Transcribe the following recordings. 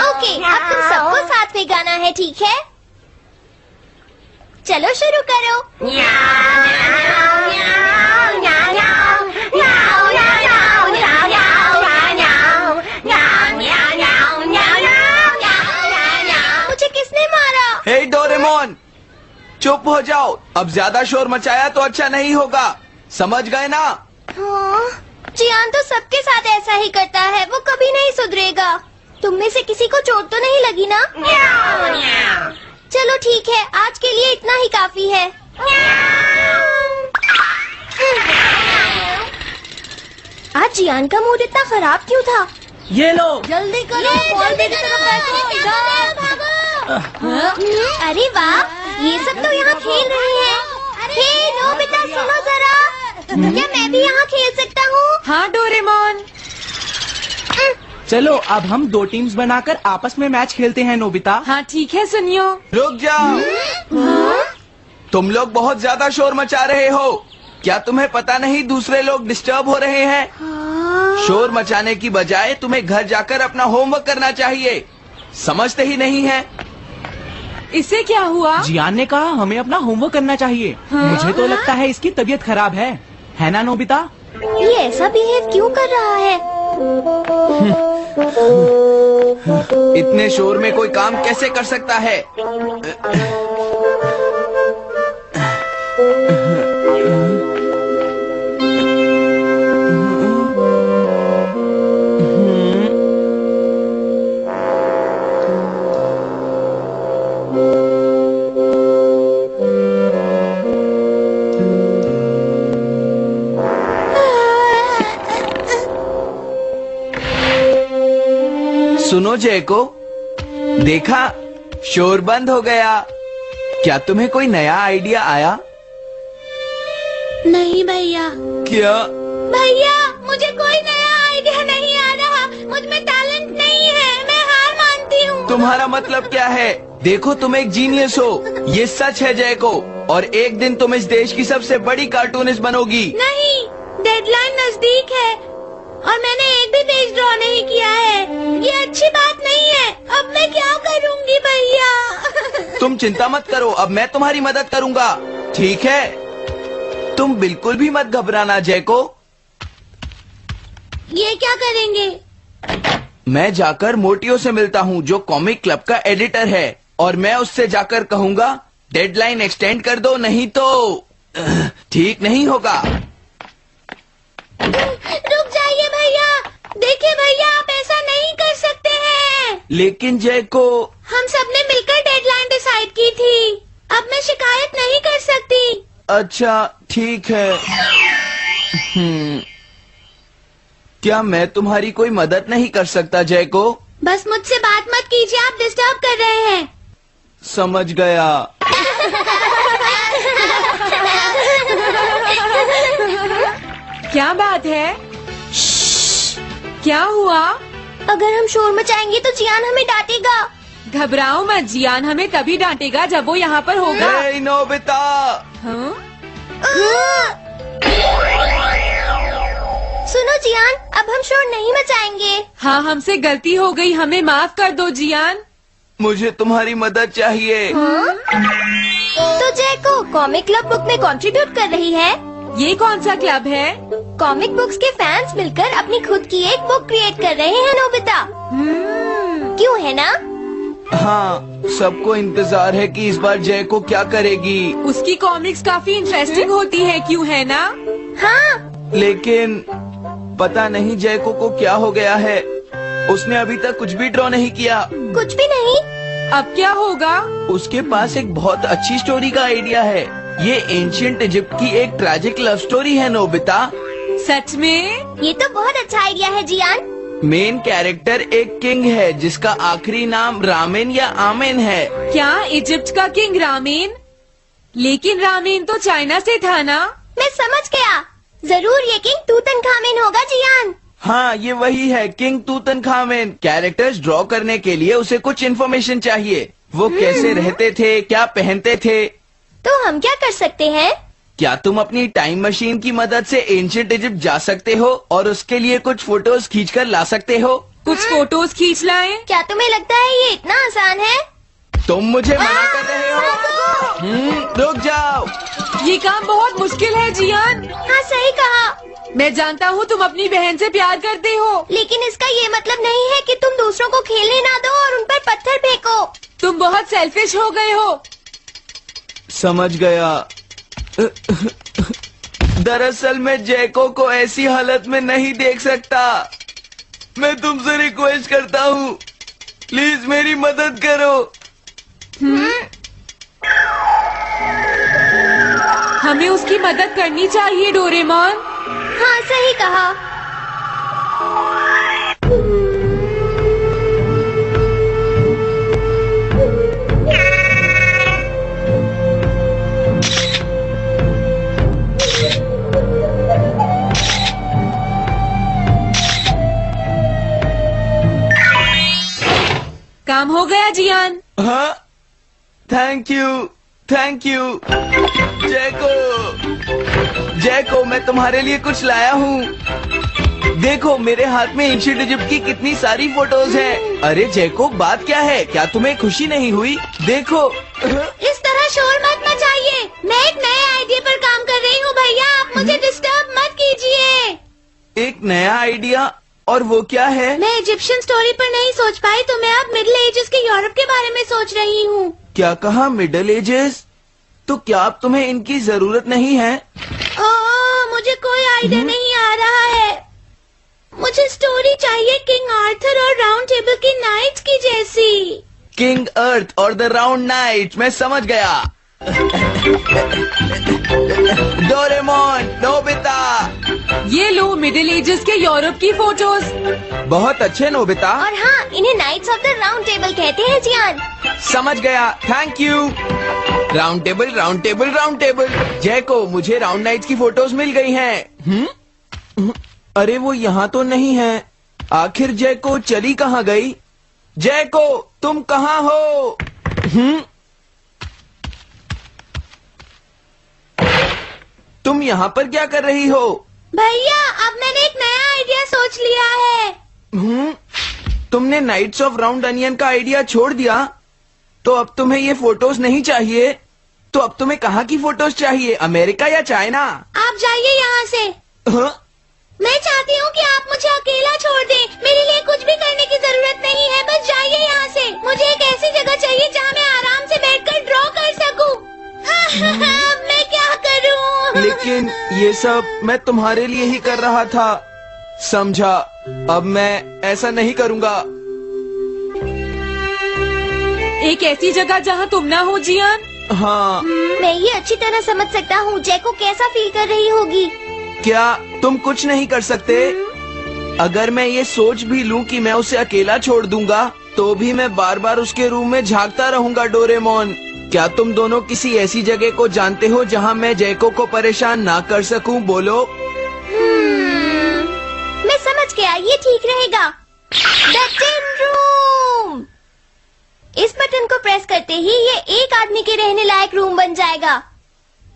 Okay, अब तुम सबको साथ में गाना है, ठीक है? चलो शुरू करो। मुझे किसने मारा? हे डोरेमोन, चुप हो जाओ। अब ज्यादा शोर मचाया तो अच्छा नहीं होगा, समझ गए ना? हाँ, जियान तो सबके साथ ऐसा ही करता है, वो कभी नहीं सुधरेगा। तुम में से किसी को चोट तो नहीं लगी ना? चलो ठीक है, आज के लिए इतना ही काफी है। आज जियान का मूड इतना खराब क्यों था? ये लो। जल्दी करो, जल्दी अरे वाह, ये सब तो यहाँ खेल रहे हैं। हे नोबिता, सुनो जरा, क्या मैं भी यहाँ खेल सकता हूँ? हाँ डोरेमोन, चलो अब हम 2 टीम्स बनाकर आपस में मैच खेलते हैं नोबिता। हाँ ठीक है सुनियो। रुक जाओ। तुम लोग बहुत ज्यादा शोर मचा रहे हो। क्या तुम्हें पता नहीं दूसरे लोग डिस्टर्ब हो रहे हैं? शोर मचाने की बजाय तुम्हें घर जाकर अपना होमवर्क करना चाहिए। समझते ही नहीं है। इससे क्या हुआ? जियान ने कहा हमें अपना होमवर्क करना चाहिए। मुझे तो लगता है इसकी तबीयत खराब है ना नोबिता? ये ऐसा बिहेव क्यों कर रहा है? इतने शोर में कोई काम कैसे कर सकता है? सुनो जयको, देखा शोर बंद हो गया। क्या तुम्हें कोई नया आइडिया आया? नहीं भैया। क्या? भैया, मुझे कोई नया आइडिया नहीं आ रहा। मुझ में टैलेंट नहीं है, मैं हार मानती हूँ। तुम्हारा मतलब क्या है? देखो तुम एक जीनियस हो, ये सच है जयको। और एक दिन तुम इस देश की सबसे बड़ी कार्टूनिस्ट बनोगी। नहीं, डेडलाइन नजदीक है और मैंने एक भी पेज ड्रॉ नहीं किया है। ये अच्छी बात नहीं है। अब मैं क्या करूँगी भैया? तुम चिंता मत करो, अब मैं तुम्हारी मदद करूँगा, ठीक है? तुम बिल्कुल भी मत घबराना जयको। ये क्या करेंगे? मैं जाकर मोटियो से मिलता हूँ, जो कॉमिक क्लब का एडिटर है, और मैं उससे जाकर कहूँगा डेडलाइन एक्सटेंड कर दो, नहीं तो ठीक नहीं होगा। रुक जाइए भैया। देखिए भैया, आप ऐसा नहीं कर सकते हैं। लेकिन जयको, हम सबने मिलकर डेडलाइन डिसाइड की थी। अब मैं शिकायत नहीं कर सकती। अच्छा ठीक है। क्या मैं तुम्हारी कोई मदद नहीं कर सकता जयको? बस मुझसे बात मत कीजिए, आप डिस्टर्ब कर रहे हैं। समझ गया। क्या बात है? क्या हुआ? अगर हम शोर मचाएंगे तो जियान हमें डांटेगा। घबराओ मत, जियान हमें तभी डांटेगा जब वो यहाँ पर होगा। हे नोबिता। हाँ? सुनो जियान, अब हम शोर नहीं मचाएंगे। हाँ, हमसे गलती हो गई, हमें माफ कर दो जियान। मुझे तुम्हारी मदद चाहिए। तो जयको कॉमिक क्लब बुक में कंट्रीब्यूट कर रही है। ये कौन सा क्लब है? कॉमिक बुक्स के फैंस मिलकर अपनी खुद की एक बुक क्रिएट कर रहे हैं नोबिता। क्यों है ना? हाँ, सबको इंतजार है कि इस बार जयको क्या करेगी। उसकी कॉमिक्स काफी इंटरेस्टिंग होती है, क्यों है ना? हाँ। लेकिन पता नहीं जयको को क्या हो गया है। उसने अभी तक कुछ भी ड्रॉ नहीं किया। कुछ भी नहीं? अब क्या होगा? उसके पास एक बहुत अच्छी स्टोरी का आइडिया है। ये एंशिएंट इजिप्ट की एक ट्रैजिक लव स्टोरी है नोबिता। सच में? ये तो बहुत अच्छा आइडिया है जियान। मेन कैरेक्टर एक किंग है जिसका आखिरी नाम रामेन या आमेन है। क्या इजिप्ट का किंग रामेन? लेकिन रामेन तो चाइना से था ना? मैं समझ गया, जरूर ये किंग तूतनखामेन होगा जियान। हाँ, ये वही है, किंग तूतनखामेन। कैरेक्टर्स ड्रॉ करने के लिए उसे कुछ इन्फॉर्मेशन चाहिए। वो कैसे रहते थे, क्या पहनते थे, तो हम क्या कर सकते हैं? क्या तुम अपनी टाइम मशीन की मदद से एंशिएंट इजिप्ट जा सकते हो और उसके लिए कुछ फोटोज खींचकर ला सकते हो? कुछ फोटोज खींच लाएं? क्या तुम्हें लगता है ये इतना आसान है? तुम मुझे मना कर रहे हो? रुक जाओ। ये काम बहुत मुश्किल है जियान। हाँ सही कहा। मैं जानता हूँ तुम अपनी बहन से प्यार करते हो, लेकिन इसका ये मतलब नहीं है कि तुम दूसरों को खेलने ना दो और उन पर पत्थर फेंको। तुम बहुत सेल्फिश हो गए हो। समझ गया। दरअसल मैं जैको को ऐसी हालत में नहीं देख सकता। मैं तुमसे रिक्वेस्ट करता हूँ, प्लीज मेरी मदद करो। हमें उसकी मदद करनी चाहिए डोरेमोन। हाँ सही कहा। काम हो गया जियान। हाँ, थैंक यू जैको, मैं तुम्हारे लिए कुछ लाया हूँ। देखो मेरे हाथ में एंशिएंट इजिप्ट की कितनी सारी फोटोज हैं। अरे जैको, बात क्या है? क्या तुम्हें खुशी नहीं हुई? देखो। इस तरह शोर मत मचाइए। मैं एक नए आइडिया पर काम कर रही हूँ भैया, आप मुझे डिस्टर्ब मत कीजिए। एक नया आइडिया? और वो क्या है? मैं इजिप्शियन स्टोरी पर नहीं सोच पाई तो मैं अब मिडिल एजेस के यूरोप के बारे में सोच रही हूँ। क्या कहा? Middle ages? तो क्या अब तुम्हें इनकी जरूरत नहीं है? मुझे कोई आइडिया नहीं आ रहा है। मुझे स्टोरी चाहिए किंग आर्थर और राउंड टेबल की नाइट्स की जैसी। किंग अर्थ और द राउंड नाइट, मैं समझ गया। Doraemon, Nobita. ये लो मिडिल एजेस के यूरोप की फोटोज। बहुत अच्छे नोबिता। और हाँ, इन्हें knights of the round table कहते हैं जियान। समझ गया, thank you. Round table, round table, round table. Jaiko, मुझे राउंड नाइट्स की फोटोज मिल गई हैं। अरे वो यहाँ तो नहीं है। आखिर जैको चली कहाँ गई? जैको, तुम कहाँ हो? तुम यहाँ पर क्या कर रही हो? भैया, अब मैंने एक नया आइडिया सोच लिया है। तुमने नाइट्स ऑफ राउंड अनियन का आइडिया छोड़ दिया? तो अब तुम्हें ये फोटोज नहीं चाहिए? तो अब तुम्हें कहाँ की फोटोज चाहिए? अमेरिका या चाइना? आप जाइए यहाँ से। हाँ? मैं चाहती हूँ कि आप मुझे अकेला छोड़ दें। मेरे लिए कुछ भी करने की जरूरत नहीं है, बस जाइए यहाँ से। मुझे एक ऐसी जगह चाहिए जहाँ मैं आराम से बैठकर ड्रॉ कर सकूँ। अब मैं क्या करूँ? लेकिन ये सब मैं तुम्हारे लिए ही कर रहा था, समझा? अब मैं ऐसा नहीं करूँगा। एक ऐसी जगह जहाँ तुम ना हो जियान। हाँ। मैं ये अच्छी तरह समझ सकता हूँ जैको कैसा फील कर रही होगी। क्या तुम कुछ नहीं कर सकते? अगर मैं ये सोच भी लूं कि मैं उसे अकेला छोड़ दूंगा, तो भी मैं बार बार उसके रूम में झांकता रहूंगा। डोरेमोन, क्या तुम दोनों किसी ऐसी जगह को जानते हो जहां मैं जैको को परेशान ना कर सकूं? बोलो। मैं समझ गया, ये ठीक रहेगा। The tin room. इस बटन को प्रेस करते ही ये एक आदमी के रहने लायक रूम बन जाएगा।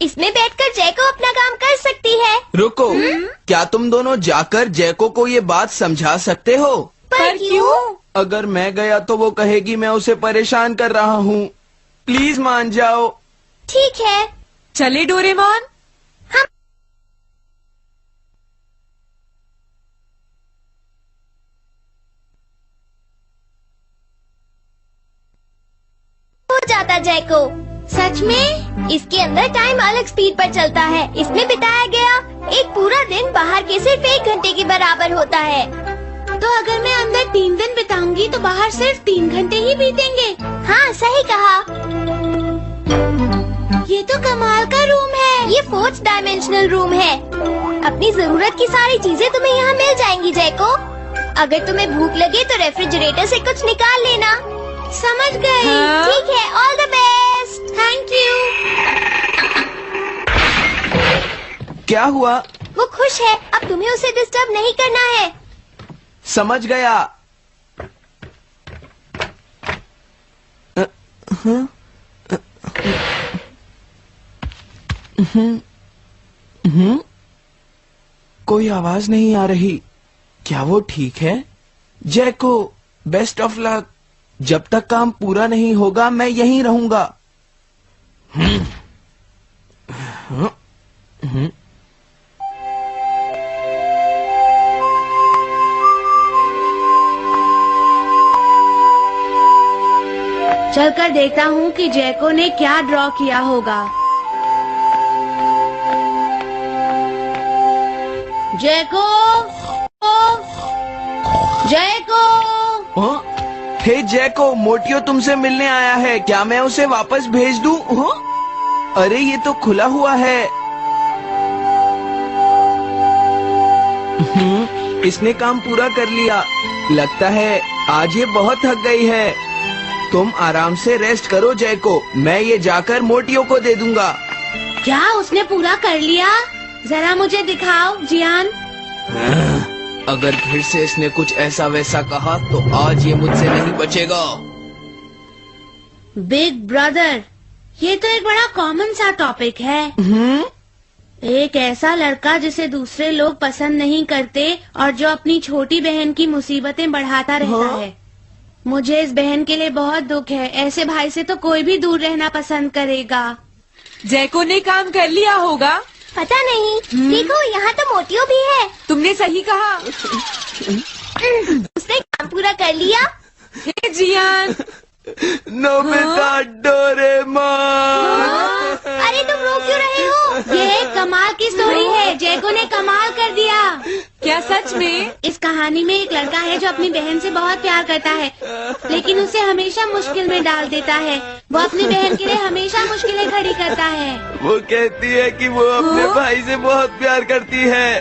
इसमें बैठकर जैको अपना काम कर सकती है। रुको, क्या तुम दोनों जाकर जैको को ये बात समझा सकते हो? पर क्यों? अगर मैं गया तो वो कहेगी मैं उसे परेशान कर रहा हूँ। प्लीज मान जाओ। ठीक है, चले डोरेमोन। हो जाता जैको। सच में? इसके अंदर टाइम अलग स्पीड पर चलता है। इसमें बिताया गया एक पूरा दिन बाहर के सिर्फ 1 घंटे के बराबर होता है। तो अगर मैं अंदर 3 दिन बिताऊंगी तो बाहर सिर्फ 3 घंटे ही बीतेंगे। हाँ सही कहा। ये तो कमाल का रूम है। ये 4th डायमेंशनल रूम है। अपनी जरूरत की सारी चीजें तुम्हें यहाँ मिल जाएंगी जैको। अगर तुम्हें भूख लगे तो रेफ्रिजरेटर से कुछ निकाल लेना। समझ गई। हाँ? ठीक है, all the best. Thank you. क्या हुआ? वो खुश है, अब तुम्हें उसे डिस्टर्ब नहीं करना है। समझ गया। कोई आवाज नहीं आ रही। क्या वो ठीक है? जैको, बेस्ट ऑफ लक। जब तक काम पूरा नहीं होगा मैं यहीं रहूंगा। चलकर देखता हूँ कि जैको ने क्या ड्रॉ किया होगा। जैको, जैको। हे जैको, मोटियो तुमसे मिलने आया है। क्या मैं उसे वापस भेज दूं? अरे ये तो खुला हुआ है। इसने काम पूरा कर लिया। लगता है आज ये बहुत थक गई है। तुम आराम से रेस्ट करो जैको, मैं ये जाकर मोटियो को दे दूंगा। क्या उसने पूरा कर लिया? जरा मुझे दिखाओ जियान। अगर फिर से इसने कुछ ऐसा वैसा कहा तो आज ये मुझसे नहीं बचेगा। बिग ब्रदर, ये तो एक बड़ा कॉमन सा टॉपिक है। एक ऐसा लड़का जिसे दूसरे लोग पसंद नहीं करते और जो अपनी छोटी बहन की मुसीबतें बढ़ाता रहता है। मुझे इस बहन के लिए बहुत दुख है। ऐसे भाई से तो कोई भी दूर रहना पसंद करेगा। जैको ने काम कर लिया होगा। पता नहीं। देखो यहाँ तो मोटियो भी है। तुमने सही कहा। उसने काम पूरा कर लिया। Hey Gian. Nobita, Doraemon. अरे तुम रो क्यों रहे हो? ये एक कमाल की स्टोरी है। जैको ने कमाल कर दिया। क्या सच में? इस कहानी में एक लड़का है जो अपनी बहन से बहुत प्यार करता है, लेकिन उसे हमेशा मुश्किल में डाल देता है। वो अपनी बहन के लिए हमेशा मुश्किलें खड़ी करता है। वो कहती है कि वो अपने भाई से बहुत प्यार करती है।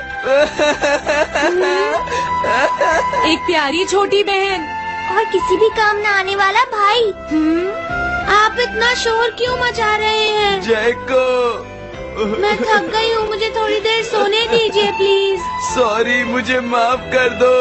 एक प्यारी छोटी बहन और किसी भी काम न आने वाला भाई। आप इतना शोर क्यों मचा रहे हैं? जैको, मैं थक गई हूँ, मुझे थोड़ी देर सोने दीजिए प्लीज। सॉरी, मुझे माफ कर दो।